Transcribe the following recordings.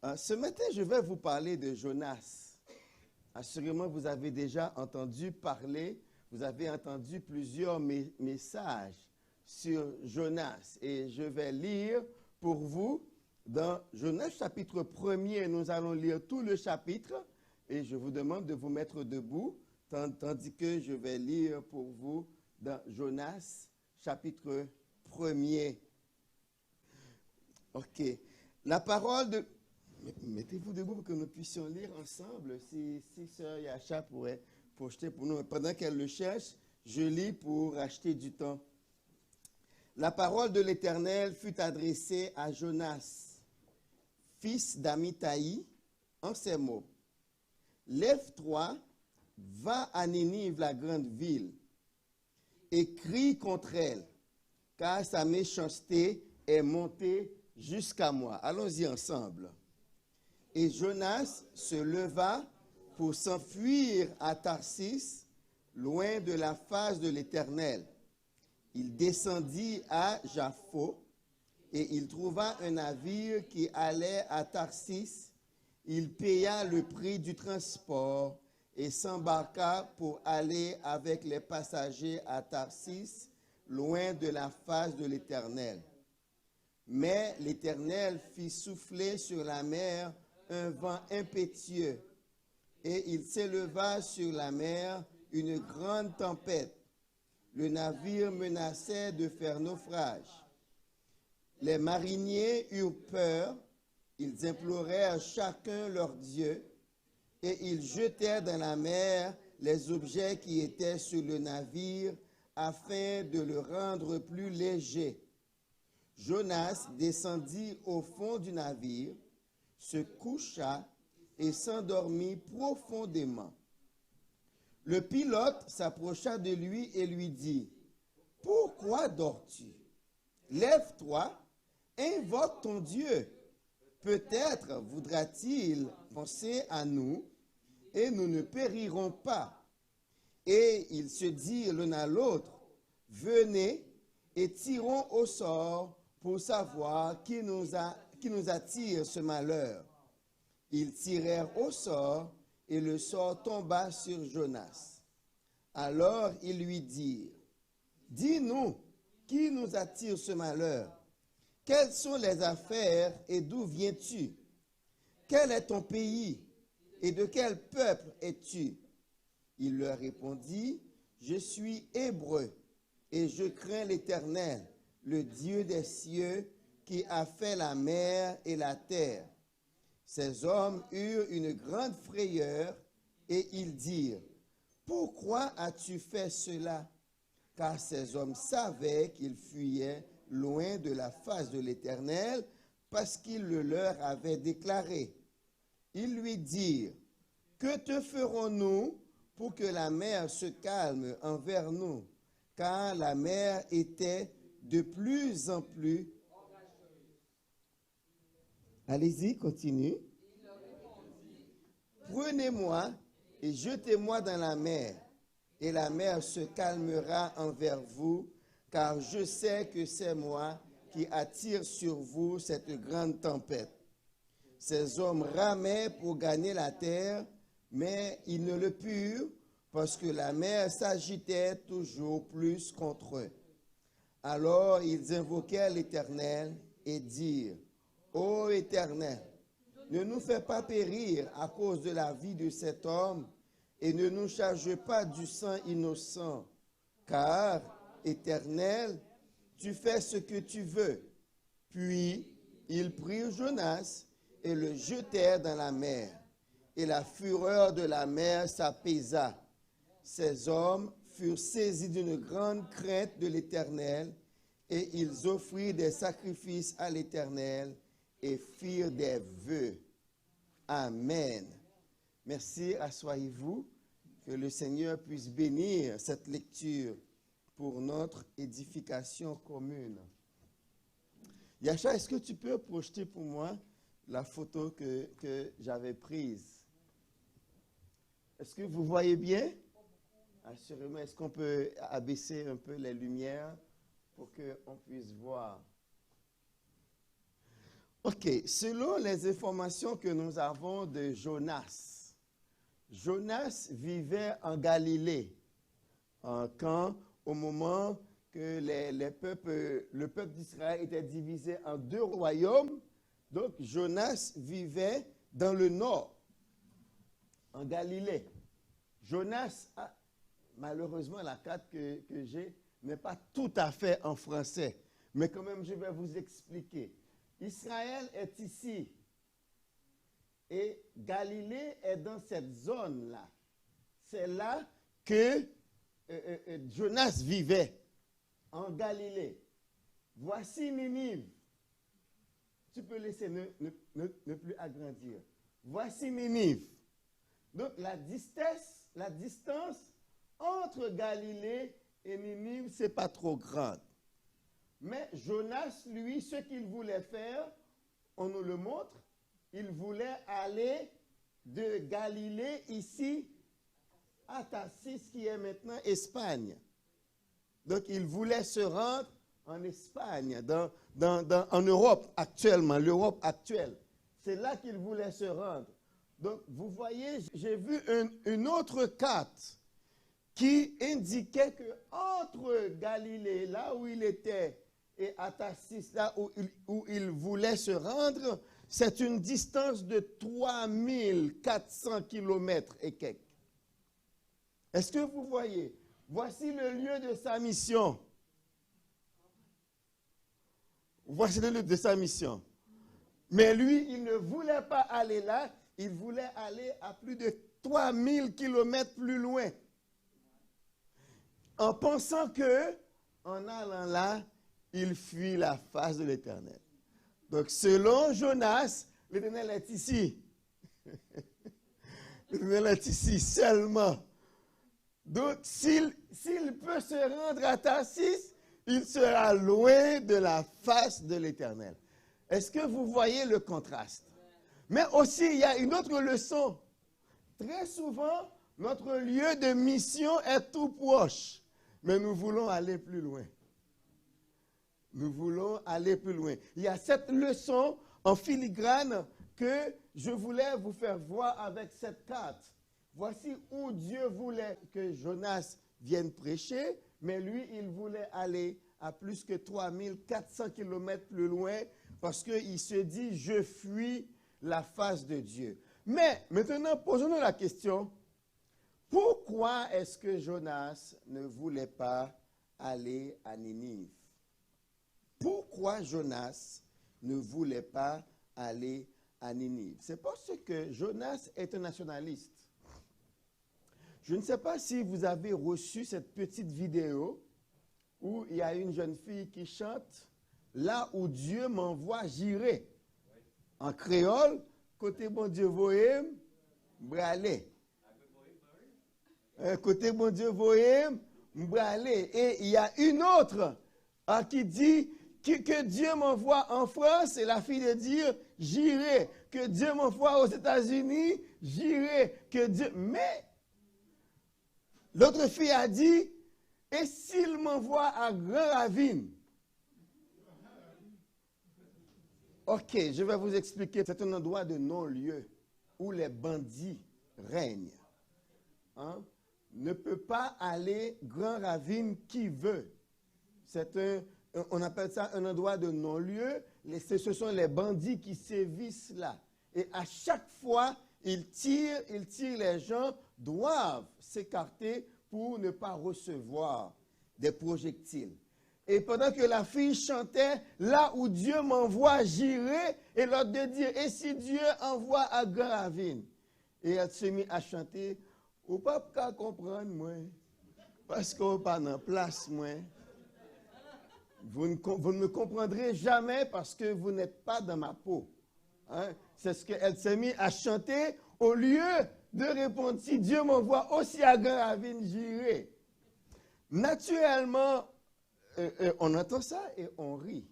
Ce matin, je vais vous parler de Jonas. Assurément, vous avez déjà entendu parler, vous avez entendu plusieurs messages sur Jonas. Et je vais lire pour vous dans Jonas chapitre 1er. Nous allons lire tout le chapitre et je vous demande de vous mettre debout, tandis que je vais lire pour vous dans Jonas chapitre 1er. Ok. La parole de... Mettez-vous debout pour que nous puissions lire ensemble. Si Sœur Yacha pourrait projeter pour nous. Pendant qu'elle le cherche, je lis pour acheter du temps. La parole de l'Éternel fut adressée à Jonas, fils d'Amittai, en ces mots. Lève-toi, va à Ninive, la grande ville, et crie contre elle, car sa méchanceté est montée jusqu'à moi. Allons-y ensemble. Et Jonas se leva pour s'enfuir à Tarsis, loin de la face de l'Éternel. Il descendit à Jaffo, et il trouva un navire qui allait à Tarsis. Il paya le prix du transport et s'embarqua pour aller avec les passagers à Tarsis, loin de la face de l'Éternel. Mais l'Éternel fit souffler sur la mer un vent impétueux, et il s'éleva sur la mer une grande tempête. Le navire menaçait de faire naufrage. Les mariniers eurent peur, ils implorèrent chacun leur Dieu, et ils jetèrent dans la mer les objets qui étaient sur le navire, afin de le rendre plus léger. Jonas descendit au fond du navire, se coucha et s'endormit profondément. Le pilote s'approcha de lui et lui dit, « Pourquoi dors-tu? Lève-toi, invoque ton Dieu. Peut-être voudra-t-il penser à nous et nous ne périrons pas. » Et ils se dirent l'un à l'autre, « Venez et tirons au sort pour savoir qui nous attire ce malheur. » Ils tirèrent au sort, et le sort tomba sur Jonas. Alors ils lui dirent, « Dis-nous, qui nous attire ce malheur? Quelles sont les affaires et d'où viens-tu? Quel est ton pays et de quel peuple es-tu? » Il leur répondit, « Je suis hébreu et je crains l'Éternel, le Dieu des cieux, qui a fait la mer et la terre. » Ces hommes eurent une grande frayeur et ils dirent, « Pourquoi as-tu fait cela? » Car ces hommes savaient qu'ils fuyaient loin de la face de l'Éternel parce qu'il le leur avait déclaré. Ils lui dirent, « Que te ferons-nous pour que la mer se calme envers nous? » Car la mer était de plus en plus... Allez-y, continue. « Prenez-moi et jetez-moi dans la mer, et la mer se calmera envers vous, car je sais que c'est moi qui attire sur vous cette grande tempête. » Ces hommes ramaient pour gagner la terre, mais ils ne le purent, parce que la mer s'agitait toujours plus contre eux. Alors ils invoquèrent l'Éternel et dirent, « Ô Éternel, ne nous fais pas périr à cause de la vie de cet homme, et ne nous charge pas du sang innocent, car, Éternel, tu fais ce que tu veux. » Puis ils prirent Jonas et le jetèrent dans la mer, et la fureur de la mer s'apaisa. Ces hommes furent saisis d'une grande crainte de l'Éternel, et ils offrirent des sacrifices à l'Éternel et firent des vœux. Amen. Merci, asseyez-vous, que le Seigneur puisse bénir cette lecture pour notre édification commune. Yacha, est-ce que tu peux projeter pour moi la photo que j'avais prise? Est-ce que vous voyez bien? Assurément, est-ce qu'on peut abaisser un peu les lumières pour qu'on puisse voir? OK, selon les informations que nous avons de Jonas, Jonas vivait en Galilée, au moment que le peuple d'Israël était divisé en deux royaumes. Donc, Jonas vivait dans le nord, en Galilée. Jonas, malheureusement, la carte que j'ai n'est pas tout à fait en français, mais quand même, je vais vous expliquer. Israël est ici et Galilée est dans cette zone-là. C'est là que Jonas vivait, en Galilée. Voici Ninive. Tu peux laisser ne plus agrandir. Voici Ninive. Donc la distance entre Galilée et Ninive, ce n'est pas trop grande. Mais Jonas, lui, ce qu'il voulait faire, on nous le montre, il voulait aller de Galilée ici à Tarsis, qui est maintenant Espagne. Donc il voulait se rendre en Espagne, en Europe actuellement, l'Europe actuelle. C'est là qu'il voulait se rendre. Donc vous voyez, j'ai vu une autre carte qui indiquait que entre Galilée, là où il était, et à Tarsis, là où il voulait se rendre, c'est une distance de 3400 km et quelques. Est-ce que vous voyez? Voici le lieu de sa mission. Voici le lieu de sa mission. Mais lui, il ne voulait pas aller là, il voulait aller à plus de 3000 km plus loin. En pensant que, en allant là, il fuit la face de l'Éternel. Donc, selon Jonas, l'Éternel est ici. L'Éternel est ici seulement. Donc, s'il peut se rendre à Tarsis, il sera loin de la face de l'Éternel. Est-ce que vous voyez le contraste? Mais aussi, il y a une autre leçon. Très souvent, notre lieu de mission est tout proche, mais nous voulons aller plus loin. Nous voulons aller plus loin. Il y a cette leçon en filigrane que je voulais vous faire voir avec cette carte. Voici où Dieu voulait que Jonas vienne prêcher, mais lui, il voulait aller à plus que 3400 km plus loin parce qu'il se dit, je fuis la face de Dieu. Mais maintenant, posons-nous la question, pourquoi est-ce que Jonas ne voulait pas aller à Ninive? Pourquoi Jonas ne voulait pas aller à Ninive? C'est parce que Jonas est un nationaliste. Je ne sais pas si vous avez reçu cette petite vidéo où il y a une jeune fille qui chante « Là où Dieu m'envoie, j'irai ». En créole, côté bon Dieu voyem, m'bralé. Côté bon Dieu voyem, m'bralé. Et il y a une autre qui dit que Dieu m'envoie en France, et la fille de dire « J'irai ». Que Dieu m'envoie aux États-Unis, j'irai. Que Dieu... Mais l'autre fille a dit, et s'il m'envoie à Grand Ravine? Ok, je vais vous expliquer. C'est un endroit de non-lieu où les bandits règnent. Ne peut pas aller Grand Ravine qui veut. On appelle ça un endroit de non-lieu. Ce sont les bandits qui sévissent là. Et à chaque fois, ils tirent, les gens doivent s'écarter pour ne pas recevoir des projectiles. Et pendant que la fille chantait, là où Dieu m'envoie, j'irai, et l'autre de dire, et si Dieu envoie à Grand Ravine? Et elle se mit à chanter, ou pas qu'à comprendre, moi, parce qu'on n'est pas en place, moi. Vous ne me comprendrez jamais parce que vous n'êtes pas dans ma peau. Hein? C'est ce qu'elle s'est mise à chanter au lieu de répondre, si Dieu m'envoie aussi à Grand Ravine, j'irai. Naturellement, on entend ça et on rit.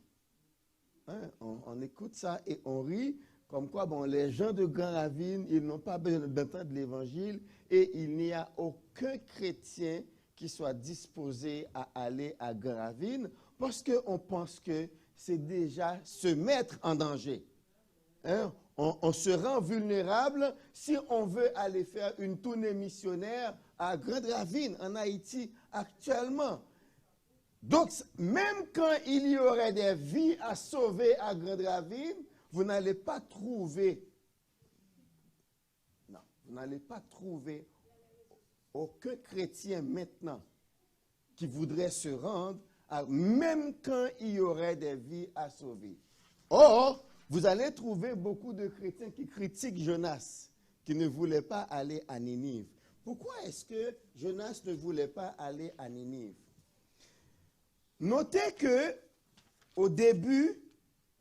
Hein? On écoute ça et on rit, comme quoi bon, les gens de Grand Ravine, ils n'ont pas besoin d'entendre l'évangile et il n'y a aucun chrétien qui soit disposé à aller à Grand Ravine parce qu'on pense que c'est déjà se mettre en danger. Hein? On se rend vulnérable si on veut aller faire une tournée missionnaire à Grande Ravine, en Haïti, actuellement. Donc, même quand il y aurait des vies à sauver à Grande Ravine, vous n'allez pas trouver, non, vous n'allez pas trouver aucun chrétien maintenant qui voudrait se rendre, même quand il y aurait des vies à sauver. Or, vous allez trouver beaucoup de chrétiens qui critiquent Jonas, qui ne voulait pas aller à Ninive. Pourquoi est-ce que Jonas ne voulait pas aller à Ninive? Notez que, au début,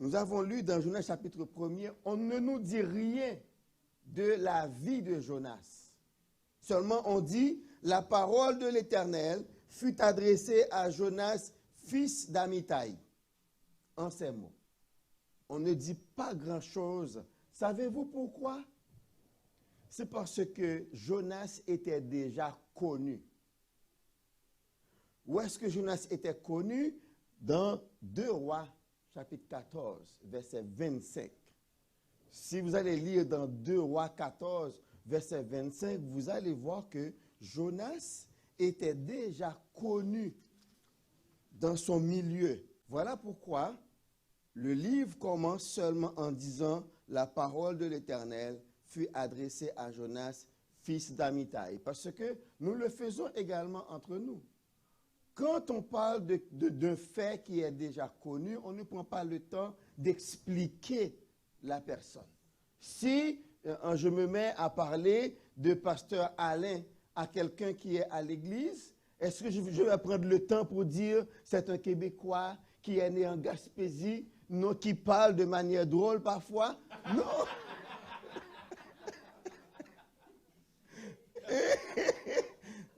nous avons lu dans Jonas chapitre 1er, on ne nous dit rien de la vie de Jonas. Seulement on dit, la parole de l'Éternel fut adressée à Jonas, fils d'Amittai. En ces mots. On ne dit pas grand-chose. Savez-vous pourquoi? C'est parce que Jonas était déjà connu. Où est-ce que Jonas était connu? Dans 2 Rois, chapitre 14, verset 25. Si vous allez lire dans 2 Rois 14, verset 25, vous allez voir que Jonas était déjà connu dans son milieu. Voilà pourquoi le livre commence seulement en disant « La parole de l'Éternel fut adressée à Jonas, fils d'Amittai ». Parce que nous le faisons également entre nous. Quand on parle d'un fait qui est déjà connu, on ne prend pas le temps d'expliquer la personne. Si je me mets à parler de pasteur Alain à quelqu'un qui est à l'église, est-ce que je vais prendre le temps pour dire c'est un Québécois qui est né en Gaspésie, non, qui parle de manière drôle parfois? Non.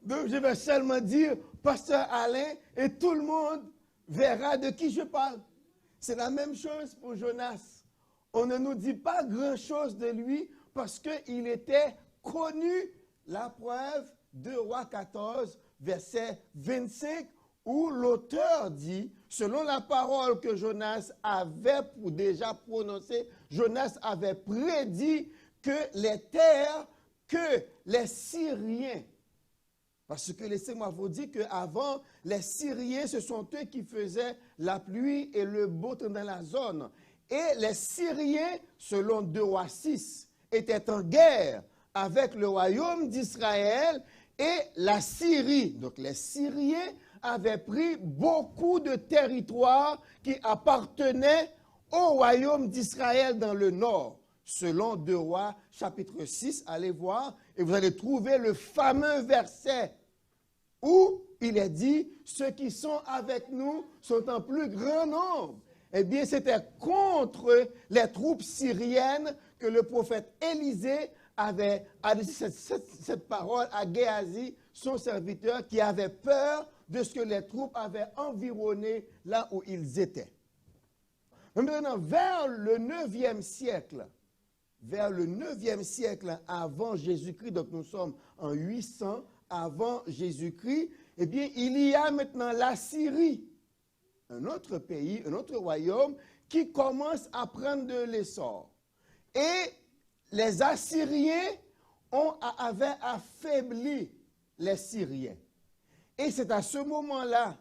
Donc je vais seulement dire pasteur Alain et tout le monde verra de qui je parle. C'est la même chose pour Jonas. On ne nous dit pas grand-chose de lui parce qu'il était connu. La preuve, 2 Rois 14, verset 25, où l'auteur dit, selon la parole que Jonas avait déjà prononcée, Jonas avait prédit que les terres, que les Syriens, parce que laissez-moi vous dire qu'avant, les Syriens, ce sont eux qui faisaient la pluie et le beau temps dans la zone. Et les Syriens, selon 2 Rois 6, étaient en guerre avec le royaume d'Israël et la Syrie. Donc les Syriens avaient pris beaucoup de territoires qui appartenaient au royaume d'Israël dans le nord. Selon 2 Rois, chapitre 6, allez voir, et vous allez trouver le fameux verset où il est dit, ceux qui sont avec nous sont en plus grand nombre. Eh bien, c'était contre les troupes syriennes que le prophète Élisée avait adressé cette parole à Géasi, son serviteur, qui avait peur de ce que les troupes avaient environné là où ils étaient. Maintenant, vers le 9e siècle avant Jésus-Christ, donc nous sommes en 800 avant Jésus-Christ, eh bien, il y a maintenant la Syrie, un autre pays, un autre royaume qui commence à prendre de l'essor. Et les Assyriens avaient affaibli les Syriens. Et c'est à ce moment-là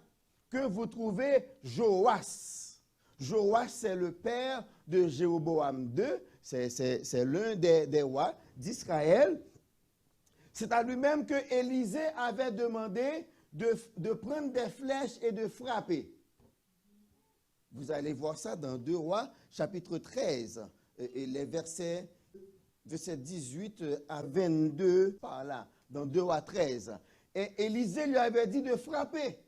que vous trouvez Joas. Joas, c'est le père de Jéroboam II, c'est l'un des rois d'Israël. C'est à lui-même que Élisée avait demandé de prendre des flèches et de frapper. Vous allez voir ça dans 2 Rois, chapitre 13, et les versets 18 à 22, par là, dans 2 Rois 13. Et Élisée lui avait dit de frapper.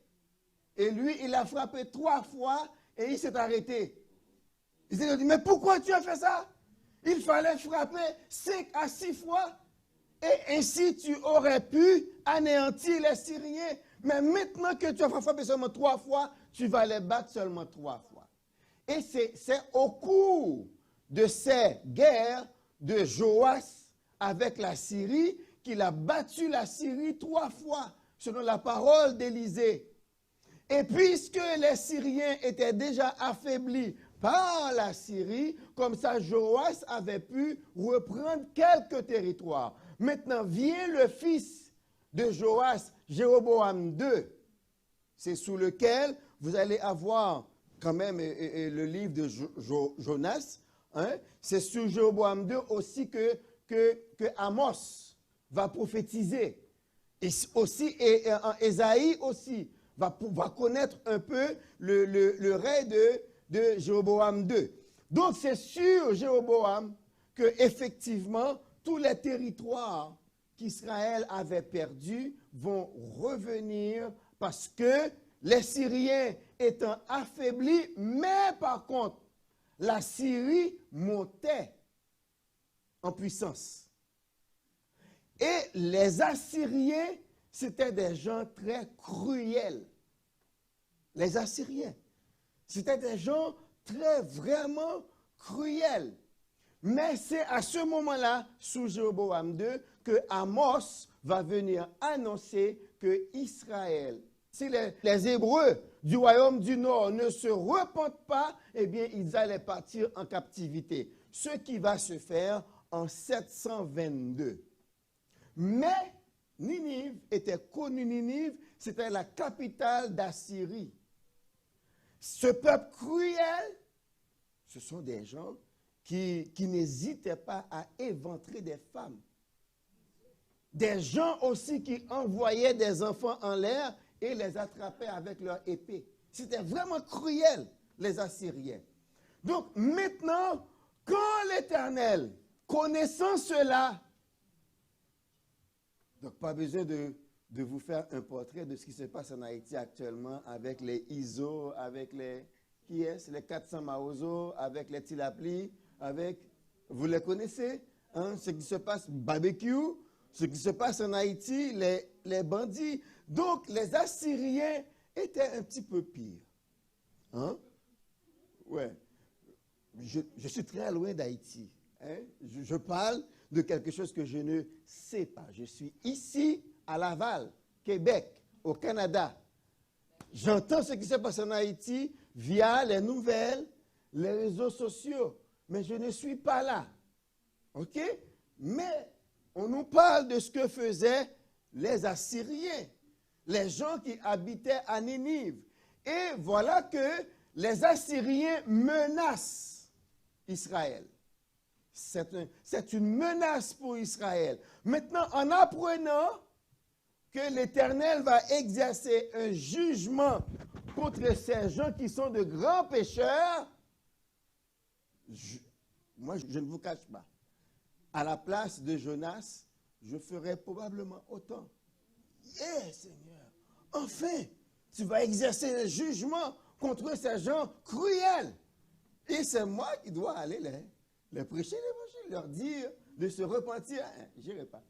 Et lui, il a frappé 3 fois et il s'est arrêté. Il s'est dit, mais pourquoi tu as fait ça? Il fallait frapper 5 à 6 fois. Et ainsi, tu aurais pu anéantir les Syriens. Mais maintenant que tu as frappé seulement 3 fois, tu vas les battre seulement 3 fois. Et c'est au cours de ces guerres de Joas avec la Syrie qu'il a battu la Syrie 3 fois, selon la parole d'Élisée. Et puisque les Syriens étaient déjà affaiblis par la Syrie. Comme ça, Joas avait pu reprendre quelques territoires. Maintenant, vient le fils de Joas, Jéroboam II. C'est sous lequel vous allez avoir quand même le livre de Jonas. Hein? C'est sur Jéroboam II aussi que Amos va prophétiser. Et aussi, Ésaïe aussi va connaître un peu le règne de Jéroboam II. Donc, c'est sur Jéroboam que, effectivement, tous les territoires qu'Israël avait perdus vont revenir parce que les Syriens étant affaiblis, mais par contre, la Syrie montait en puissance. Et les Assyriens, c'était des gens très cruels. Les Assyriens, c'était des gens vraiment cruels. Mais c'est à ce moment-là, sous Jéroboam II, que Amos va venir annoncer que Israël, si les Hébreux du royaume du Nord ne se repentent pas, eh bien, ils allaient partir en captivité. Ce qui va se faire en 722. Mais Ninive était connue, Ninive, c'était la capitale d'Assyrie. Ce peuple cruel, ce sont des gens qui n'hésitaient pas à éventrer des femmes. Des gens aussi qui envoyaient des enfants en l'air et les attrapaient avec leur épée. C'était vraiment cruel, les Assyriens. Donc maintenant, quand l'Éternel, connaissant cela, donc pas besoin de vous faire un portrait de ce qui se passe en Haïti actuellement avec les ISO, avec les, les 400 Maozo, avec les Tilapli, avec, vous les connaissez, hein, ce qui se passe, barbecue, ce qui se passe en Haïti, les bandits. Donc, les Assyriens étaient un petit peu pires. Hein? Ouais. Je suis très loin d'Haïti. Hein? Je parle de quelque chose que je ne sais pas. Je suis ici, à Laval, Québec, au Canada. J'entends ce qui se passe en Haïti via les nouvelles, les réseaux sociaux. Mais je ne suis pas là. OK? Mais on nous parle de ce que faisaient les Assyriens, les gens qui habitaient à Ninive. Et voilà que les Assyriens menacent Israël. C'est une menace pour Israël. Maintenant, en apprenant que l'Éternel va exercer un jugement contre ces gens qui sont de grands pécheurs, moi, je ne vous cache pas. À la place de Jonas, je ferais probablement autant. Seigneur, enfin, tu vas exercer un jugement contre ces gens cruels. Et c'est moi qui dois aller les prêcher l'évangile, leur dire de se repentir. Je n'irai pas.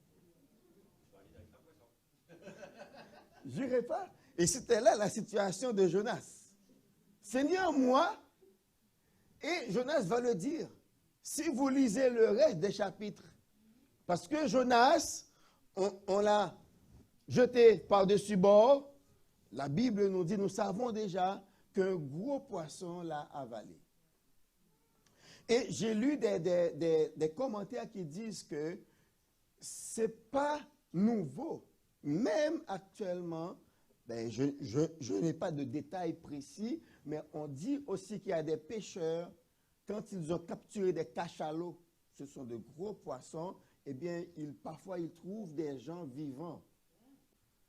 Je n'irai pas. Et c'était là la situation de Jonas. Seigneur, moi, et Jonas va le dire. Si vous lisez le reste des chapitres, parce que Jonas, on l'a jeté par-dessus bord, la Bible nous dit, nous savons déjà qu'un gros poisson l'a avalé. Et j'ai lu des commentaires qui disent que ce n'est pas nouveau. Même actuellement, ben je n'ai pas de détails précis, mais on dit aussi qu'il y a des pêcheurs, quand ils ont capturé des cachalots, ce sont de gros poissons, eh bien, parfois ils trouvent des gens vivants.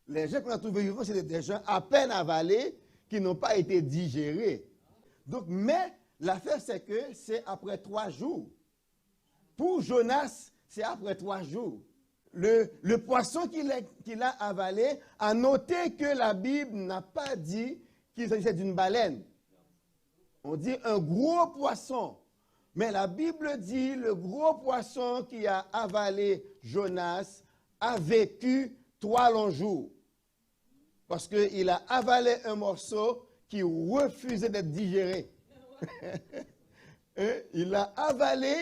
Les gens qu'on a trouvés vivants, c'est des gens à peine avalés, qui n'ont pas été digérés. Donc, mais l'affaire, c'est que c'est après 3 jours. Pour Jonas, c'est après 3 jours. Le poisson qu'il a avalé a noté que la Bible n'a pas dit qu'il s'agissait d'une baleine. On dit un gros poisson. Mais la Bible dit le gros poisson qui a avalé Jonas a vécu 3 longs jours. Parce qu'il a avalé un morceau qui refusait d'être digéré. Il l'a avalé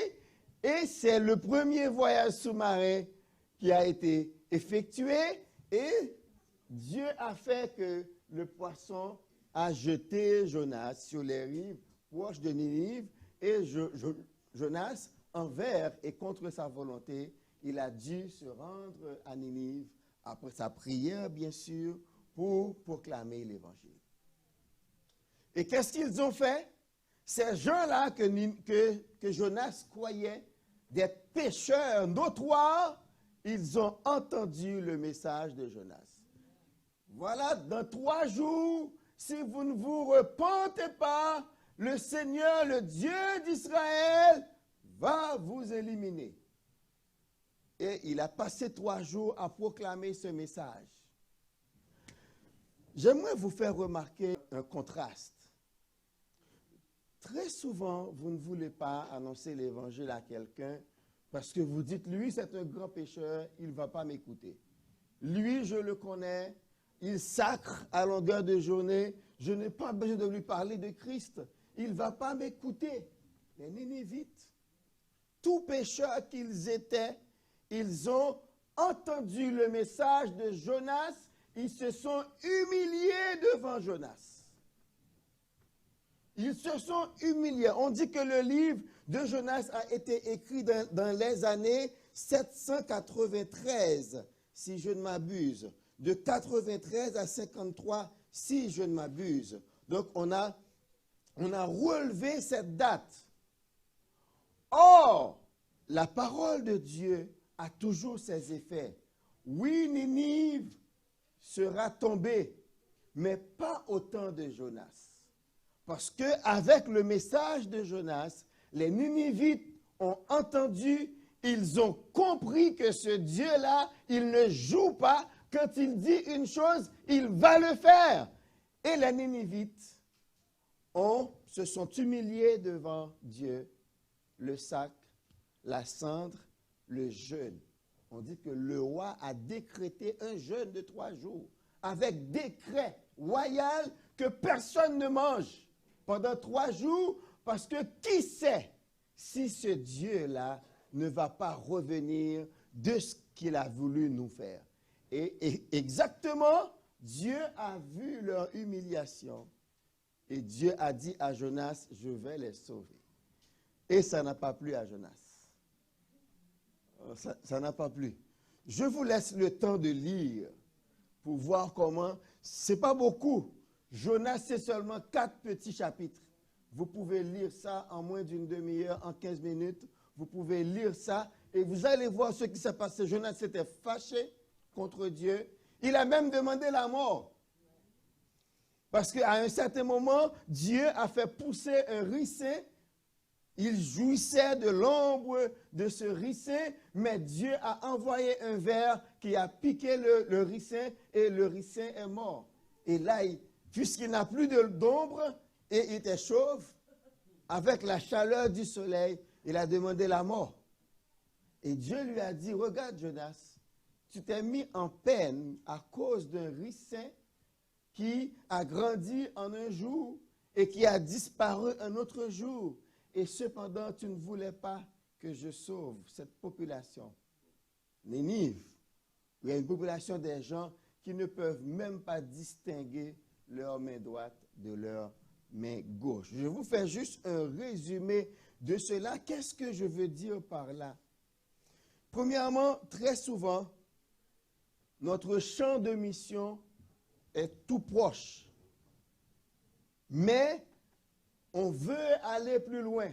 et c'est le premier voyage sous-marin qui a été effectué et Dieu a fait que le poisson a jeté Jonas sur les rives proche de Ninive, et Jonas, envers et contre sa volonté, il a dû se rendre à Ninive, après sa prière, bien sûr, pour proclamer l'Évangile. Et qu'est-ce qu'ils ont fait? Ces gens-là que Jonas croyait des pécheurs notoires, ils ont entendu le message de Jonas. Voilà, dans 3 jours, si vous ne vous repentez pas, le Seigneur, le Dieu d'Israël, va vous éliminer. Et il a passé 3 jours à proclamer ce message. J'aimerais vous faire remarquer un contraste. Très souvent, vous ne voulez pas annoncer l'évangile à quelqu'un parce que vous dites, lui, c'est un grand pécheur, il ne va pas m'écouter. Lui, je le connais, il sacre à longueur de journée, je n'ai pas besoin de lui parler de Christ, il ne va pas m'écouter. Les Ninivites, tout pécheurs qu'ils étaient, ils ont entendu le message de Jonas, ils se sont humiliés devant Jonas. Ils se sont humiliés. On dit que le livre de Jonas a été écrit dans les années 793, si je ne m'abuse. De 93 à 53, si je ne m'abuse. Donc, on a relevé cette date. Or, la parole de Dieu a toujours ses effets. Oui, Ninive sera tombée, mais pas au temps de Jonas. Parce qu'avec le message de Jonas, les Ninivites ont entendu, ils ont compris que ce Dieu-là, il ne joue pas. Quand il dit une chose, il va le faire. Et les Ninivites se sont humiliés devant Dieu, le sac, la cendre, le jeûne. On dit que le roi a décrété un jeûne de 3 jours, avec décret royal que personne ne mange pendant 3 jours, parce que qui sait si ce Dieu-là ne va pas revenir de ce qu'il a voulu nous faire. Et exactement, Dieu a vu leur humiliation et Dieu a dit à Jonas, je vais les sauver. Et ça n'a pas plu à Jonas. Ça n'a pas plu. Je vous laisse le temps de lire pour voir comment, c'est pas beaucoup. Jonas, c'est seulement 4 petits chapitres. Vous pouvez lire ça en moins d'une demi-heure, en 15 minutes. Vous pouvez lire ça et vous allez voir ce qui s'est passé. Jonas s'était fâché contre Dieu. Il a même demandé la mort. Parce qu'à un certain moment, Dieu a fait pousser un ricin. Il jouissait de l'ombre de ce ricin, mais Dieu a envoyé un ver qui a piqué le ricin et le ricin est mort. Et là, puisqu'il n'a plus d'ombre et il était chauve, avec la chaleur du soleil, il a demandé la mort. Et Dieu lui a dit, regarde Jonas, tu t'es mis en peine à cause d'un ricin qui a grandi en un jour et qui a disparu un autre jour. Et cependant, tu ne voulais pas que je sauve cette population. Ninive, il y a une population des gens qui ne peuvent même pas distinguer leur main droite de leur main gauche. Je vous fais juste un résumé de cela. Qu'est-ce que je veux dire par là? Premièrement, très souvent, notre champ de mission est tout proche. Mais on veut aller plus loin.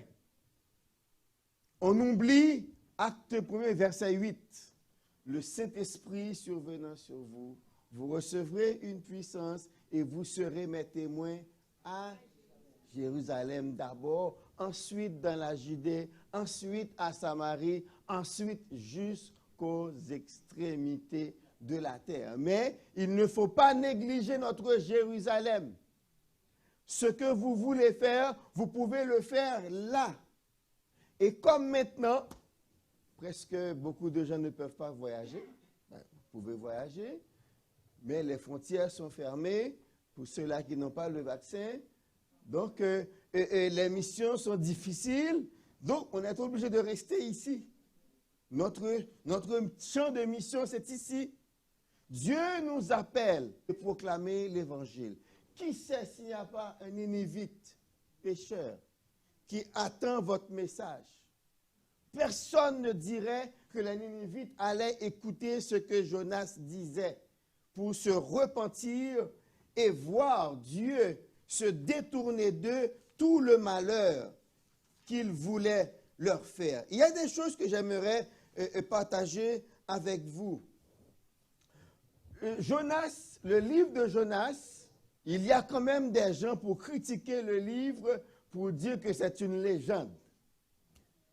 On oublie, acte 1er, verset 8. Le Saint-Esprit survenant sur vous, vous recevrez une puissance et vous serez mes témoins à Jérusalem d'abord, ensuite dans la Judée, ensuite à Samarie, ensuite jusqu'aux extrémités de la terre. Mais il ne faut pas négliger notre Jérusalem. Ce que vous voulez faire, vous pouvez le faire là. Et comme maintenant, presque beaucoup de gens ne peuvent pas voyager, vous pouvez voyager, mais les frontières sont fermées pour ceux-là qui n'ont pas le vaccin. Donc, les missions sont difficiles. Donc, on est obligé de rester ici. Notre champ de mission, c'est ici. Dieu nous appelle à proclamer l'Évangile. Qui sait s'il n'y a pas un Ninivite pécheur qui attend votre message. Personne ne dirait que les Ninivites allaient écouter ce que Jonas disait pour se repentir et voir Dieu se détourner d'eux tout le malheur qu'il voulait leur faire. Il y a des choses que j'aimerais partager avec vous. Jonas, le livre de Jonas, il y a quand même des gens pour critiquer le livre, pour dire que c'est une légende.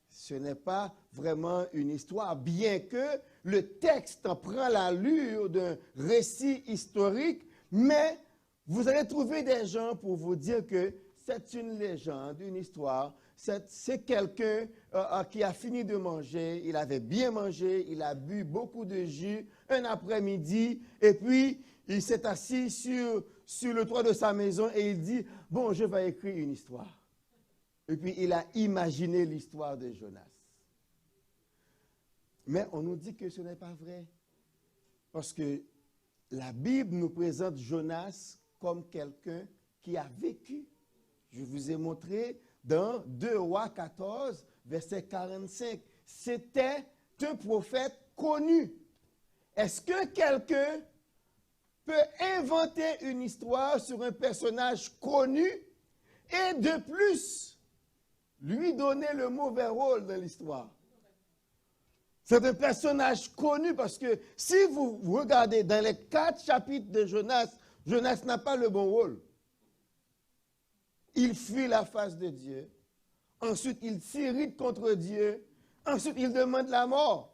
Ce n'est pas vraiment une histoire, bien que le texte prend l'allure d'un récit historique, mais vous allez trouver des gens pour vous dire que c'est une légende, une histoire. C'est quelqu'un qui a fini de manger, il avait bien mangé, il a bu beaucoup de jus un après-midi, et puis il s'est assis sur le toit de sa maison et il dit, bon, je vais écrire une histoire. Et puis il a imaginé l'histoire de Jonas. Mais on nous dit que ce n'est pas vrai. Parce que la Bible nous présente Jonas comme quelqu'un qui a vécu. Je vous ai montré dans 2 Rois 14, verset 45. C'était un prophète connu. Est-ce que quelqu'un peut inventer une histoire sur un personnage connu et de plus lui donner le mauvais rôle dans l'histoire? C'est un personnage connu parce que si vous regardez dans les 4 chapitres de Jonas, Jonas n'a pas le bon rôle. Il fuit la face de Dieu. Ensuite, il s'irrite contre Dieu. Ensuite, il demande la mort.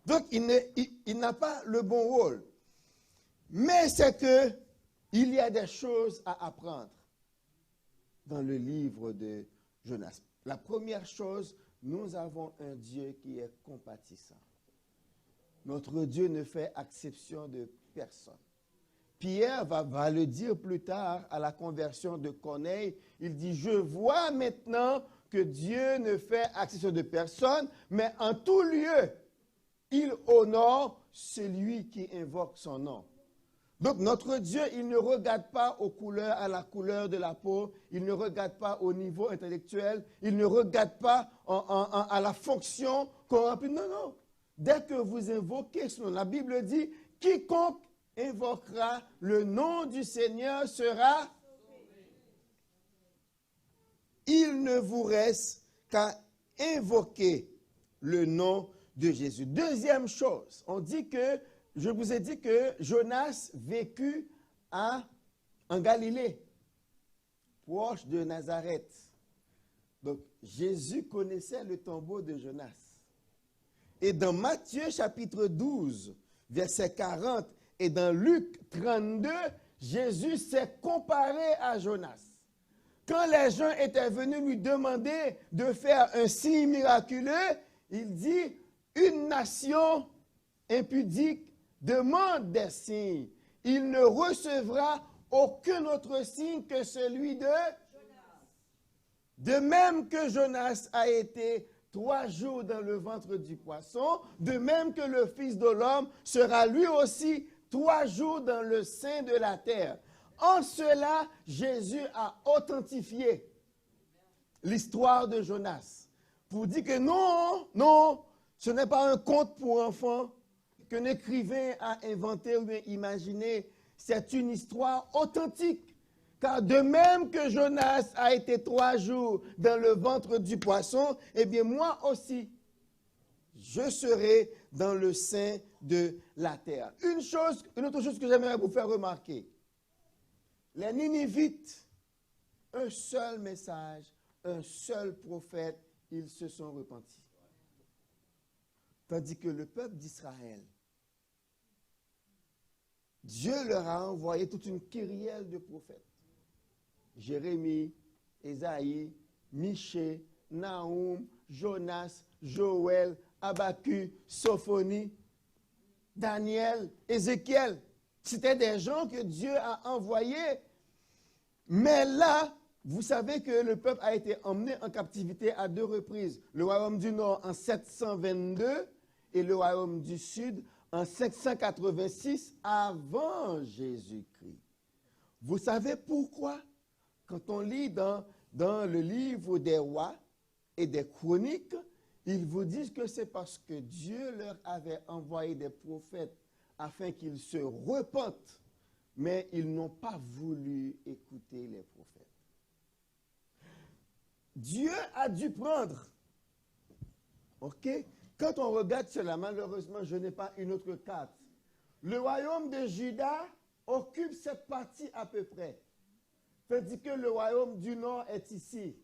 Donc, il n'a pas le bon rôle. Mais c'est qu'il y a des choses à apprendre dans le livre de Jonas. La première chose, nous avons un Dieu qui est compatissant. Notre Dieu ne fait exception de personne. Pierre va le dire plus tard à la conversion de Corneille. Il dit, je vois maintenant que Dieu ne fait exception de personne, mais en tout lieu, il honore celui qui invoque son nom. Donc notre Dieu, il ne regarde pas aux couleurs, à la couleur de la peau, il ne regarde pas au niveau intellectuel, il ne regarde pas à la fonction qu'on remplit. Non, non. Dès que vous invoquez son nom, la Bible dit, quiconque invoquera le nom du Seigneur sera sauvé. Il ne vous reste qu'à invoquer le nom de Jésus. Deuxième chose, je vous ai dit que Jonas vécut en Galilée, proche de Nazareth. Donc, Jésus connaissait le tombeau de Jonas. Et dans Matthieu chapitre 12, verset 40, et dans Luc 32, Jésus s'est comparé à Jonas. Quand les gens étaient venus lui demander de faire un signe miraculeux, il dit, une nation impudique demande des signes. Il ne recevra aucun autre signe que celui de Jonas. De même que Jonas a été 3 jours dans le ventre du poisson, de même que le Fils de l'homme sera lui aussi 3 jours dans le sein de la terre. En cela, Jésus a authentifié l'histoire de Jonas pour dire que non, non, ce n'est pas un conte pour enfants qu'un écrivain a inventé ou imaginé. C'est une histoire authentique. Car de même que Jonas a été 3 jours dans le ventre du poisson, eh bien moi aussi, je serai dans le sein de la terre. Une autre chose que j'aimerais vous faire remarquer. Les Ninivites, un seul message, un seul prophète, ils se sont repentis. Tandis que le peuple d'Israël, Dieu leur a envoyé toute une kyrielle de prophètes. Jérémie, Ésaïe, Michée, Nahum, Jonas, Joël, Habakkuk, Sophonie, Daniel, Ézéchiel. C'était des gens que Dieu a envoyés. Mais là, vous savez que le peuple a été emmené en captivité à 2 reprises. Le royaume du Nord en 722 et le royaume du Sud en 786 avant Jésus-Christ. Vous savez pourquoi? Quand on lit dans dans le livre des rois et des chroniques, ils vous disent que c'est parce que Dieu leur avait envoyé des prophètes afin qu'ils se repentent, mais ils n'ont pas voulu écouter les prophètes. Dieu a dû prendre. OK? Quand on regarde cela, malheureusement, je n'ai pas une autre carte. Le royaume de Juda occupe cette partie à peu près. Tandis que le royaume du nord est ici.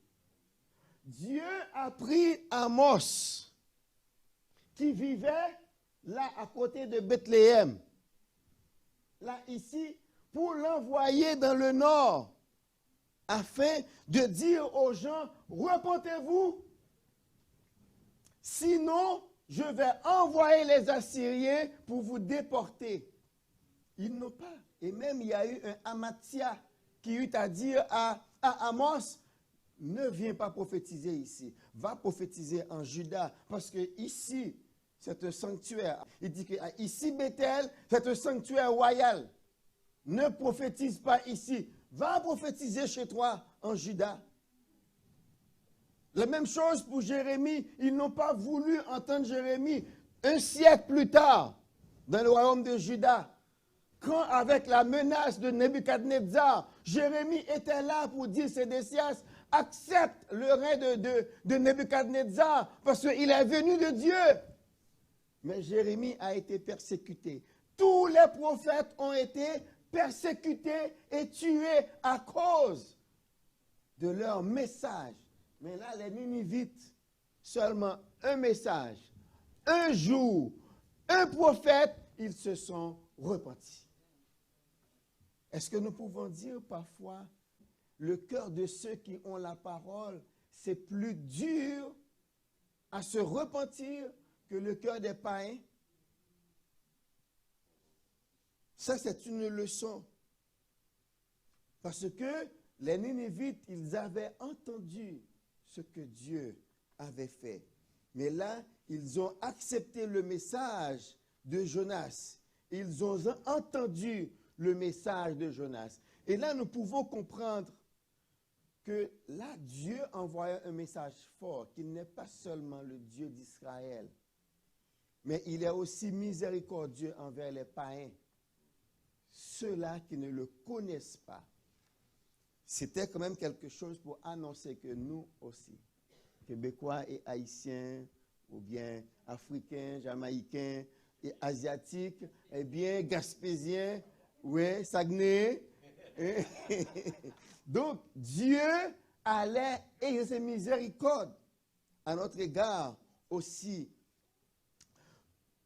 Dieu a pris Amos, qui vivait là à côté de Bethléem, là ici, pour l'envoyer dans le nord, afin de dire aux gens, repentez-vous, sinon je vais envoyer les Assyriens pour vous déporter. Ils n'ont pas. Et même il y a eu un Amathia qui eut à dire à Amos, ne viens pas prophétiser ici, va prophétiser en Juda, parce que ici, c'est un sanctuaire. Il dit que ici, Bethel, c'est un sanctuaire royal. Ne prophétise pas ici, va prophétiser chez toi en Juda. La même chose pour Jérémie, ils n'ont pas voulu entendre Jérémie. Un siècle plus tard, dans le royaume de Juda, quand avec la menace de Nebuchadnezzar, Jérémie était là pour dire Sédécias, accepte le règne de Nebuchadnezzar parce qu'il est venu de Dieu. Mais Jérémie a été persécuté. Tous les prophètes ont été persécutés et tués à cause de leur message. Mais là, les Ninivites, seulement un message, un jour, un prophète, ils se sont repentis. Est-ce que nous pouvons dire parfois, le cœur de ceux qui ont la parole, c'est plus dur à se repentir que le cœur des païens? Ça, c'est une leçon. Parce que les Ninivites, ils avaient entendu ce que Dieu avait fait. Mais là, ils ont accepté le message de Jonas. Ils ont entendu le message de Jonas. Et là, nous pouvons comprendre que là, Dieu envoyait un message fort, qu'il n'est pas seulement le Dieu d'Israël, mais il est aussi miséricordieux envers les païens, ceux-là qui ne le connaissent pas. C'était quand même quelque chose pour annoncer que nous aussi, Québécois et Haïtiens, ou bien Africains, Jamaïcains et Asiatiques, eh bien Gaspésiens, oui, Saguenay. Donc, Dieu allait exercer miséricorde à notre égard aussi.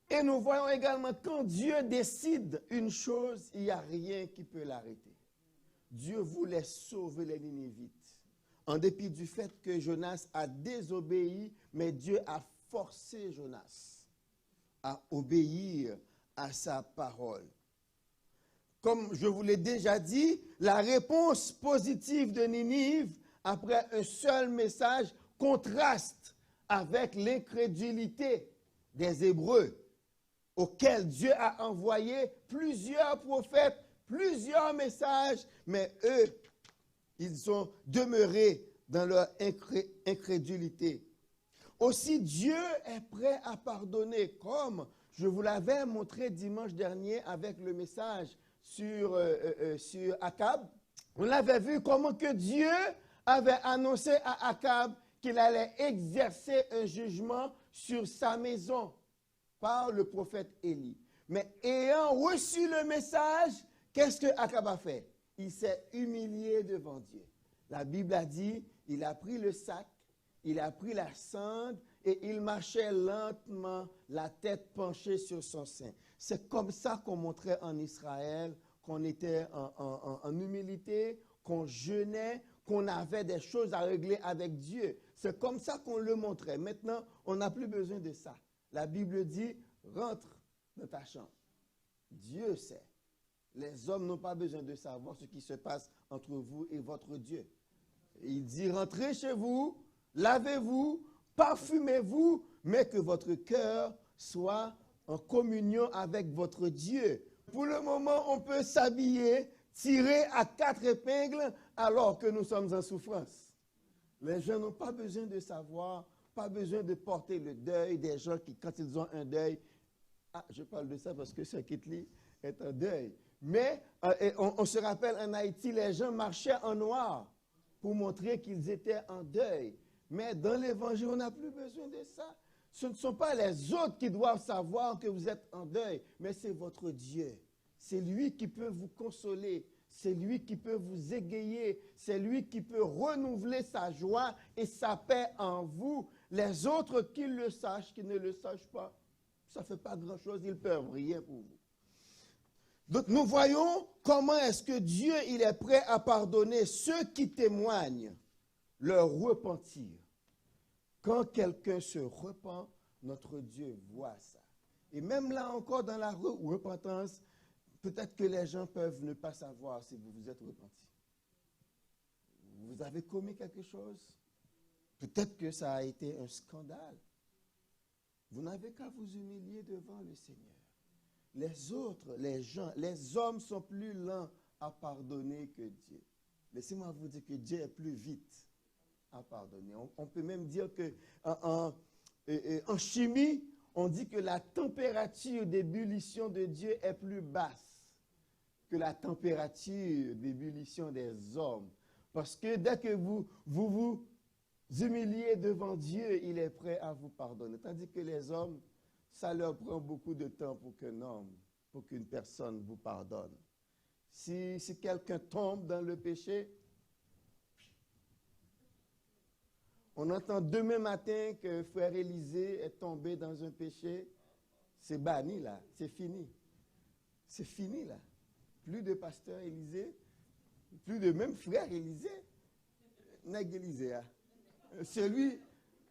Et nous voyons également, quand Dieu décide une chose, il n'y a rien qui peut l'arrêter. Dieu voulait sauver les Ninivites, en dépit du fait que Jonas a désobéi, mais Dieu a forcé Jonas à obéir à sa parole. Comme je vous l'ai déjà dit, la réponse positive de Ninive, après un seul message, contraste avec l'incrédulité des Hébreux, auxquels Dieu a envoyé plusieurs prophètes, plusieurs messages, mais eux, ils ont demeuré dans leur incrédulité. Aussi, Dieu est prêt à pardonner, comme je vous l'avais montré dimanche dernier avec le message sur Akab. On avait vu comment que Dieu avait annoncé à Akab qu'il allait exercer un jugement sur sa maison par le prophète Élie. Mais ayant reçu le message, qu'est-ce que Akab a fait? Il s'est humilié devant Dieu. La Bible a dit, il a pris le sac, il a pris la cendre et il marchait lentement, la tête penchée sur son sein. C'est comme ça qu'on montrait en Israël qu'on était en humilité, qu'on jeûnait, qu'on avait des choses à régler avec Dieu. C'est comme ça qu'on le montrait. Maintenant, on n'a plus besoin de ça. La Bible dit, rentre dans ta chambre. Dieu sait. Les hommes n'ont pas besoin de savoir ce qui se passe entre vous et votre Dieu. Il dit, rentrez chez vous, lavez-vous, parfumez-vous, mais que votre cœur soit en communion avec votre Dieu. Pour le moment, on peut s'habiller, tirer à 4 épingles alors que nous sommes en souffrance. Les gens n'ont pas besoin de savoir, pas besoin de porter le deuil des gens qui, quand ils ont un deuil, je parle de ça parce que Sœur Kitli est en deuil. Mais on se rappelle en Haïti, les gens marchaient en noir pour montrer qu'ils étaient en deuil. Mais dans l'Évangile, on n'a plus besoin de ça. Ce ne sont pas les autres qui doivent savoir que vous êtes en deuil, mais c'est votre Dieu. C'est lui qui peut vous consoler, c'est lui qui peut vous égayer, c'est lui qui peut renouveler sa joie et sa paix en vous. Les autres, qu'ils le sachent, qu'ils ne le sachent pas, ça ne fait pas grand-chose, ils ne peuvent rien pour vous. Donc nous voyons comment est-ce que Dieu il est prêt à pardonner ceux qui témoignent leur repentir. Quand quelqu'un se repent, notre Dieu voit ça. Et même là encore dans la repentance, peut-être que les gens peuvent ne pas savoir si vous vous êtes repenti. Vous avez commis quelque chose. Peut-être que ça a été un scandale. Vous n'avez qu'à vous humilier devant le Seigneur. Les autres, les gens, les hommes sont plus lents à pardonner que Dieu. Laissez-moi vous dire que Dieu est plus vite à pardonner. On peut même dire qu'en chimie, on dit que la température d'ébullition de Dieu est plus basse que la température d'ébullition des hommes. Parce que dès que vous vous humiliez devant Dieu, il est prêt à vous pardonner. Tandis que les hommes, ça leur prend beaucoup de temps pour qu'un homme, pour qu'une personne vous pardonne. Si quelqu'un tombe dans le péché, on entend demain matin que frère Élisée est tombé dans un péché, c'est banni là, c'est fini. C'est fini là. Plus de pasteur Élisée, plus de même frère Élisée. Nèg Élisée, hein. Celui,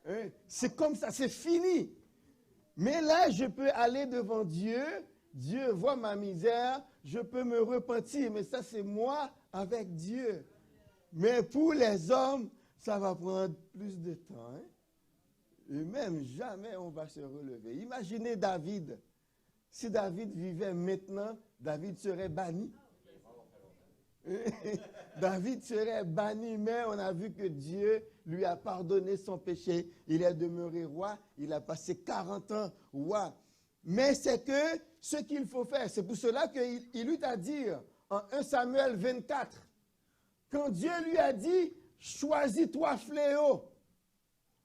hein, c'est comme ça, c'est fini. Mais là, je peux aller devant Dieu, Dieu voit ma misère, je peux me repentir, mais ça c'est moi avec Dieu. Mais pour les hommes, ça va prendre plus de temps. Hein? Et même jamais on va se relever. Imaginez David. Si David vivait maintenant, David serait banni. David serait banni, mais on a vu que Dieu lui a pardonné son péché. Il est demeuré roi. Il a passé 40 ans roi. Mais c'est que ce qu'il faut faire, c'est pour cela qu'il eut à dire en 1 Samuel 24, quand Dieu lui a dit, choisis-toi fléau,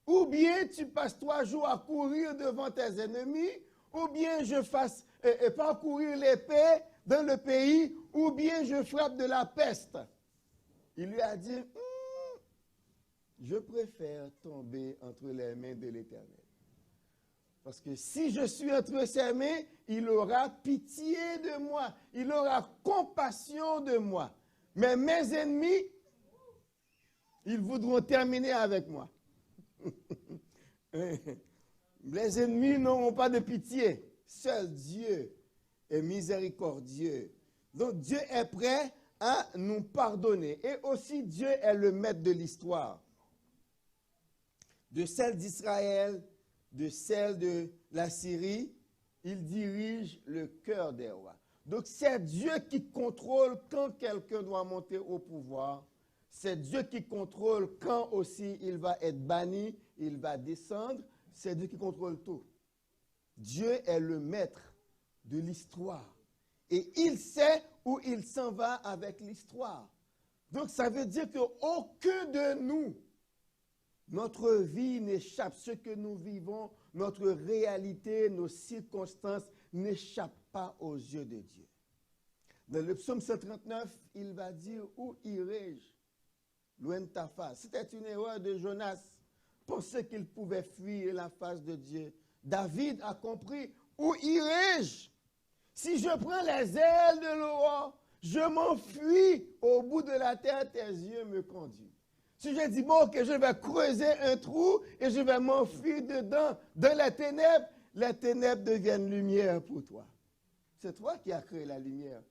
ou bien tu passes 3 jours à courir devant tes ennemis, ou bien je fasse parcourir l'épée dans le pays, ou bien je frappe de la peste. Il lui a dit, je préfère tomber entre les mains de l'Éternel. Parce que si je suis entre ses mains, il aura pitié de moi, il aura compassion de moi. Mais mes ennemis, ils voudront terminer avec moi. Les ennemis n'auront pas de pitié. Seul Dieu est miséricordieux. Donc Dieu est prêt à nous pardonner. Et aussi Dieu est le maître de l'histoire. De celle d'Israël, de celle de la Syrie, il dirige le cœur des rois. Donc c'est Dieu qui contrôle quand quelqu'un doit monter au pouvoir. C'est Dieu qui contrôle quand aussi il va être banni, il va descendre. C'est Dieu qui contrôle tout. Dieu est le maître de l'histoire. Et il sait où il s'en va avec l'histoire. Donc ça veut dire qu'aucun de nous, notre vie n'échappe. Ce que nous vivons, notre réalité, nos circonstances n'échappent pas aux yeux de Dieu. Dans le psaume 139, il va dire, où irai-je loin de ta face? C'était une erreur de Jonas. Pensait qu'il pouvait fuir la face de Dieu. David a compris, où irai-je? Si je prends les ailes de l'aurore, je m'enfuis au bout de la terre, tes yeux me conduisent. Si je dis, bon, que je vais creuser un trou et je vais m'enfuir dedans, dans les ténèbres deviennent lumière pour toi. C'est toi qui as créé la lumière.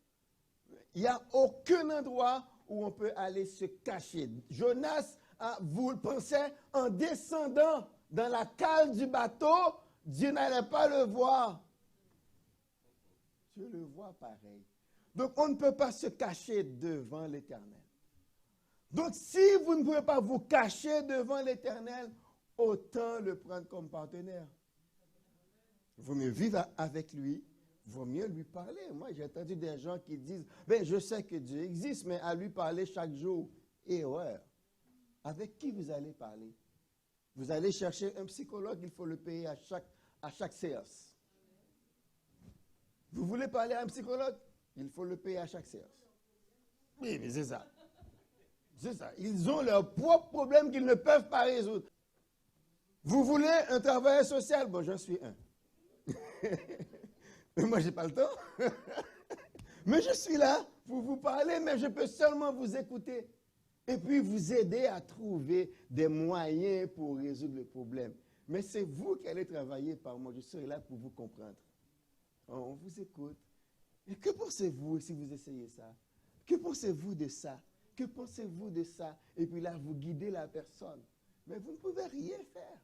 Il n'y a aucun endroit où on peut aller se cacher. Jonas, vous le pensez, en descendant dans la cale du bateau, Dieu n'allait pas le voir. Dieu le voit pareil. Donc on ne peut pas se cacher devant l'Éternel. Donc, si vous ne pouvez pas vous cacher devant l'Éternel, autant le prendre comme partenaire. Il vaut mieux vivre avec lui, il vaut mieux lui parler. Moi, j'ai entendu des gens qui disent, ben, je sais que Dieu existe, mais à lui parler chaque jour. Erreur. Avec qui vous allez parler? Vous allez chercher un psychologue, il faut le payer à chaque séance. Vous voulez parler à un psychologue? Il faut le payer à chaque séance. Oui, mais c'est ça. C'est ça. Ils ont leurs propres problèmes qu'ils ne peuvent pas résoudre. Vous voulez un travailleur social? Bon, j'en suis un. Mais moi, je n'ai pas le temps. Mais je suis là pour vous parler, mais je peux seulement vous écouter. Et puis vous aider à trouver des moyens pour résoudre le problème. Mais c'est vous qui allez travailler par moi. Je serai là pour vous comprendre. On vous écoute. Et que pensez-vous si vous essayez ça? Que pensez-vous de ça? Que pensez-vous de ça? Et puis là, vous guidez la personne. Mais vous ne pouvez rien faire.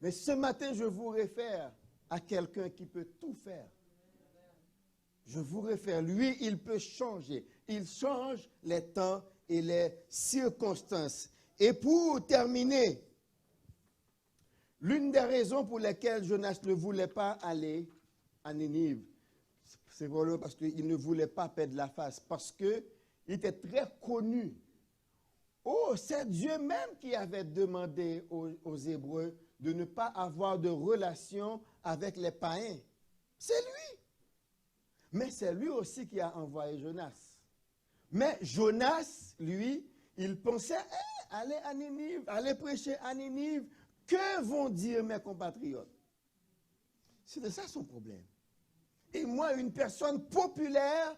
Mais ce matin, je vous réfère à quelqu'un qui peut tout faire. Je vous réfère. Lui, il peut changer. Il change les temps et les circonstances. Et pour terminer, l'une des raisons pour lesquelles Jonas ne voulait pas aller à Ninive, c'est vraiment parce qu'il ne voulait pas perdre la face, parce qu'il était très connu. Oh, c'est Dieu même qui avait demandé aux Hébreux de ne pas avoir de relation avec les païens. C'est lui. Mais c'est lui aussi qui a envoyé Jonas. Mais Jonas, lui, il pensait aller à Ninive, aller prêcher à Ninive. Que vont dire mes compatriotes? C'était ça son problème. Et moi, une personne populaire,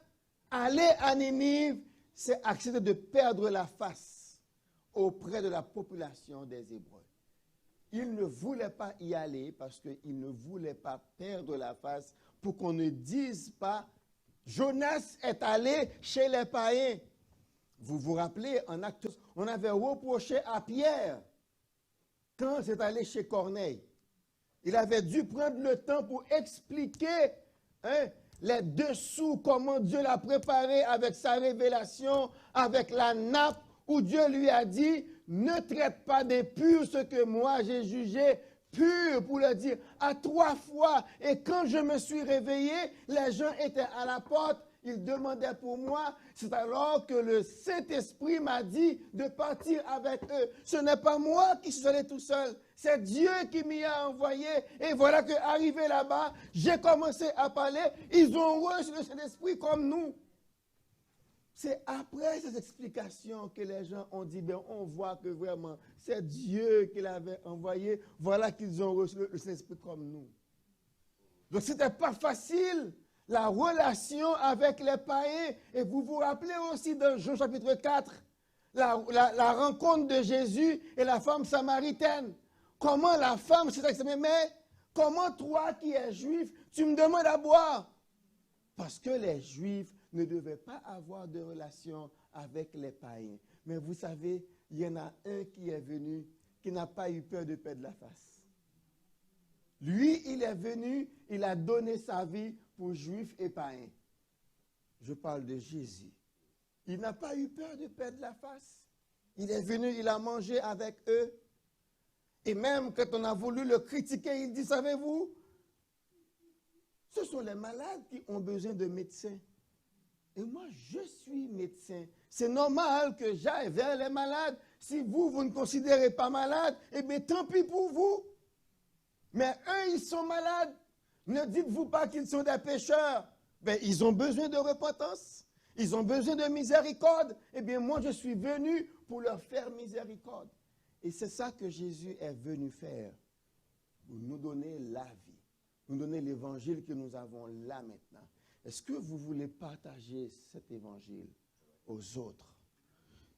aller à Ninive, c'est accepter de perdre la face auprès de la population des Hébreux. Il ne voulait pas y aller parce qu'il ne voulait pas perdre la face pour qu'on ne dise pas Jonas est allé chez les païens. Vous vous rappelez, en Actes, on avait reproché à Pierre, quand c'est allé chez Corneille, il avait dû prendre le temps pour expliquer les dessous, comment Dieu l'a préparé avec sa révélation, avec la nappe, où Dieu lui a dit, ne traite pas d'impur ce que moi j'ai jugé pur, pour le dire à 3 fois. Et quand je me suis réveillé, les gens étaient à la porte, ils demandaient pour moi. C'est alors que le Saint-Esprit m'a dit de partir avec eux. Ce n'est pas moi qui suis allé tout seul, c'est Dieu qui m'y a envoyé. Et voilà qu'arrivé là-bas, j'ai commencé à parler. Ils ont reçu le Saint-Esprit comme nous. C'est après ces explications que les gens ont dit, ben on voit que vraiment c'est Dieu qui l'avait envoyé. Voilà qu'ils ont reçu le Saint-Esprit comme nous. Donc ce n'était pas facile, la relation avec les païens. Et vous vous rappelez aussi dans Jean chapitre 4, la rencontre de Jésus et la femme samaritaine. Comment la femme s'est exprimée, mais comment toi qui es juif, tu me demandes à boire? Parce que les Juifs ne devaient pas avoir de relation avec les païens. Mais vous savez, il y en a un qui est venu, qui n'a pas eu peur de perdre la face. Lui, il est venu, il a donné sa vie pour Juifs et païens. Je parle de Jésus. Il n'a pas eu peur de perdre la face. Il est venu, il a mangé avec eux. Et même quand on a voulu le critiquer, il dit, savez-vous, ce sont les malades qui ont besoin de médecins. Et moi, je suis médecin. C'est normal que j'aille vers les malades. Si vous, vous ne considérez pas malade, eh bien, tant pis pour vous. Mais eux, ils sont malades. Ne dites-vous pas qu'ils sont des pécheurs. Ben, ils ont besoin de repentance. Ils ont besoin de miséricorde. Eh bien, moi, je suis venu pour leur faire miséricorde. Et c'est ça que Jésus est venu faire. Pour nous donner la vie. Nous donner l'évangile que nous avons là maintenant. Est-ce que vous voulez partager cet évangile aux autres?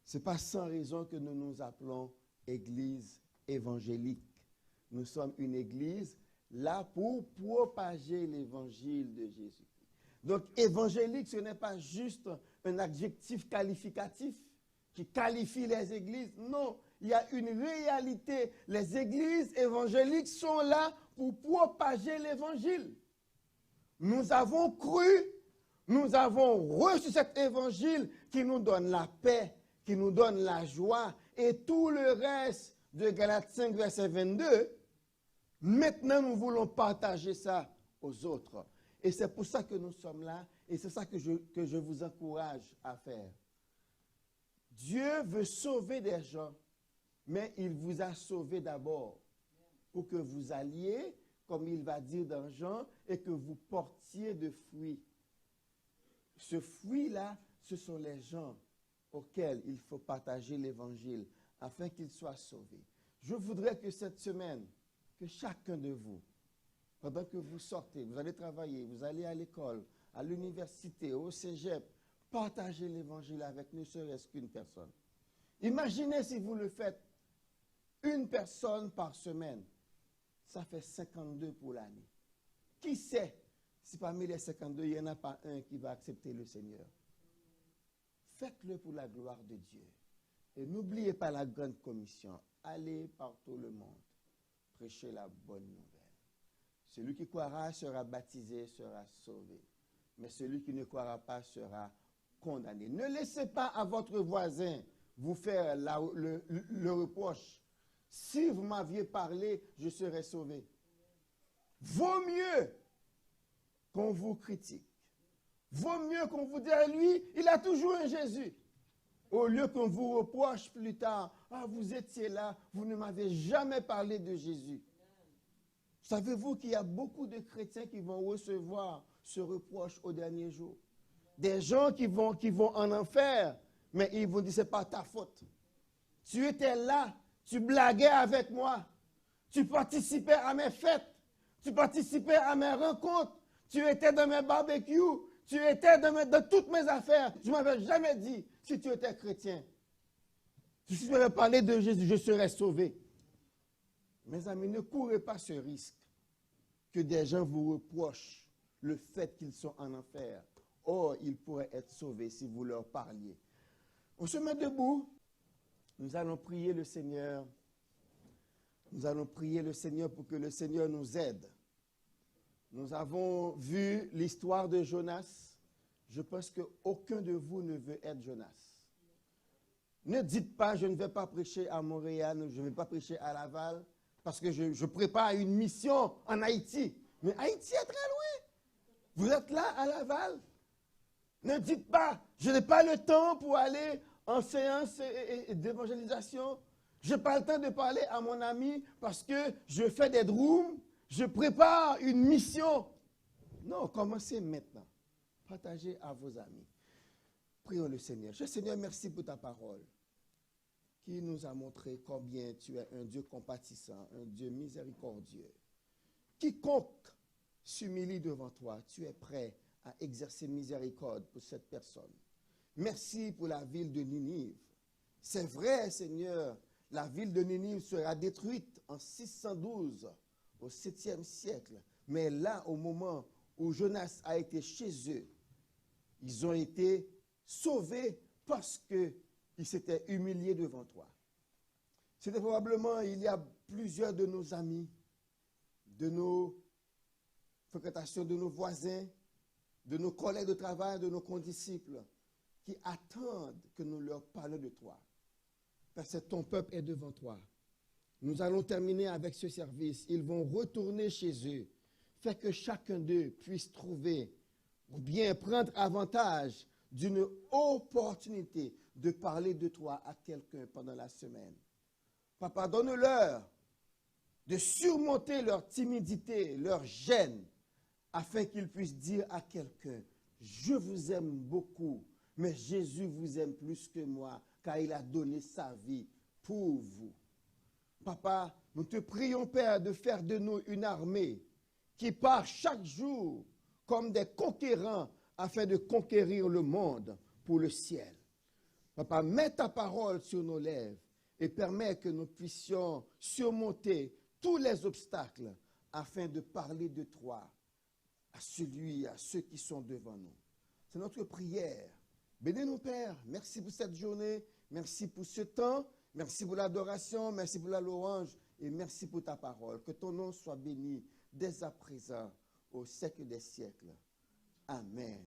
Ce n'est pas sans raison que nous nous appelons Église évangélique. Nous sommes une église là pour propager l'évangile de Jésus. Donc, évangélique, ce n'est pas juste un adjectif qualificatif qui qualifie les églises. Non, il y a une réalité. Les églises évangéliques sont là pour propager l'évangile. Nous avons cru, nous avons reçu cet évangile qui nous donne la paix, qui nous donne la joie et tout le reste de Galates 5, verset 22, maintenant nous voulons partager ça aux autres. Et c'est pour ça que nous sommes là et c'est ça que je vous encourage à faire. Dieu veut sauver des gens, mais il vous a sauvé d'abord pour que vous alliez, comme il va dire dans Jean, et que vous portiez de fruits. Ce fruit-là, ce sont les gens auxquels il faut partager l'évangile afin qu'ils soient sauvés. Je voudrais que cette semaine, que chacun de vous, pendant que vous sortez, vous allez travailler, vous allez à l'école, à l'université, au cégep, partagez l'évangile avec ne serait-ce qu'une personne. Imaginez si vous le faites une personne par semaine. Ça fait 52 pour l'année. Qui sait si parmi les 52, il n'y en a pas un qui va accepter le Seigneur? Faites-le pour la gloire de Dieu. Et n'oubliez pas la grande commission. Allez par tout le monde. Prêchez la bonne nouvelle. Celui qui croira sera baptisé, sera sauvé. Mais celui qui ne croira pas sera condamné. Ne laissez pas à votre voisin vous faire le reproche. Si vous m'aviez parlé, je serais sauvé. Vaut mieux qu'on vous critique. Vaut mieux qu'on vous dise, lui, il a toujours un Jésus. Au lieu qu'on vous reproche plus tard, ah, vous étiez là, vous ne m'avez jamais parlé de Jésus. Savez-vous qu'il y a beaucoup de chrétiens qui vont recevoir ce reproche au dernier jour? Des gens qui vont en enfer, mais ils vont dire, ce n'est pas ta faute. Tu étais là, tu blaguais avec moi, tu participais à mes fêtes, tu participais à mes rencontres, tu étais dans mes barbecues, tu étais dans toutes mes affaires. Je ne m'avais jamais dit, si tu étais chrétien, si tu m'avais parlé de Jésus, je serais sauvé. Mes amis, ne courez pas ce risque que des gens vous reprochent le fait qu'ils sont en enfer. Or, ils pourraient être sauvés si vous leur parliez. On se met debout. Nous allons prier le Seigneur. Nous allons prier le Seigneur pour que le Seigneur nous aide. Nous avons vu l'histoire de Jonas. Je pense qu'aucun de vous ne veut être Jonas. Ne dites pas, je ne vais pas prêcher à Montréal, je ne vais pas prêcher à Laval, parce que je prépare une mission en Haïti. Mais Haïti est très loin. Vous êtes là à Laval. Ne dites pas, je n'ai pas le temps pour aller en séance d'évangélisation. Je n'ai pas le temps de parler à mon ami parce que je fais des drooms, je prépare une mission. Non, commencez maintenant. Partagez à vos amis. Prions le Seigneur. Cher Seigneur, merci pour ta parole qui nous a montré combien tu es un Dieu compatissant, un Dieu miséricordieux. Quiconque s'humilie devant toi, tu es prêt à exercer miséricorde pour cette personne. Merci pour la ville de Ninive. C'est vrai, Seigneur, la ville de Ninive sera détruite en 612, au 7e siècle. Mais là, au moment où Jonas a été chez eux, ils ont été sauvés parce qu'ils s'étaient humiliés devant toi. C'était probablement, il y a plusieurs de nos amis, de nos fréquentations, de nos voisins, de nos collègues de travail, de nos condisciples, qui attendent que nous leur parlions de toi. Parce que ton peuple est devant toi. Nous allons terminer avec ce service. Ils vont retourner chez eux. Fait que chacun d'eux puisse trouver ou bien prendre avantage d'une opportunité de parler de toi à quelqu'un pendant la semaine. Papa, donne-leur de surmonter leur timidité, leur gêne, afin qu'ils puissent dire à quelqu'un, je vous aime beaucoup, mais Jésus vous aime plus que moi, car il a donné sa vie pour vous. Papa, nous te prions, Père, de faire de nous une armée qui part chaque jour comme des conquérants afin de conquérir le monde pour le ciel. Papa, mets ta parole sur nos lèvres et permets que nous puissions surmonter tous les obstacles afin de parler de toi à ceux qui sont devant nous. C'est notre prière. Bénis-nous, Père. Merci pour cette journée. Merci pour ce temps. Merci pour l'adoration. Merci pour la louange. Et merci pour ta parole. Que ton nom soit béni dès à présent, au siècle des siècles. Amen.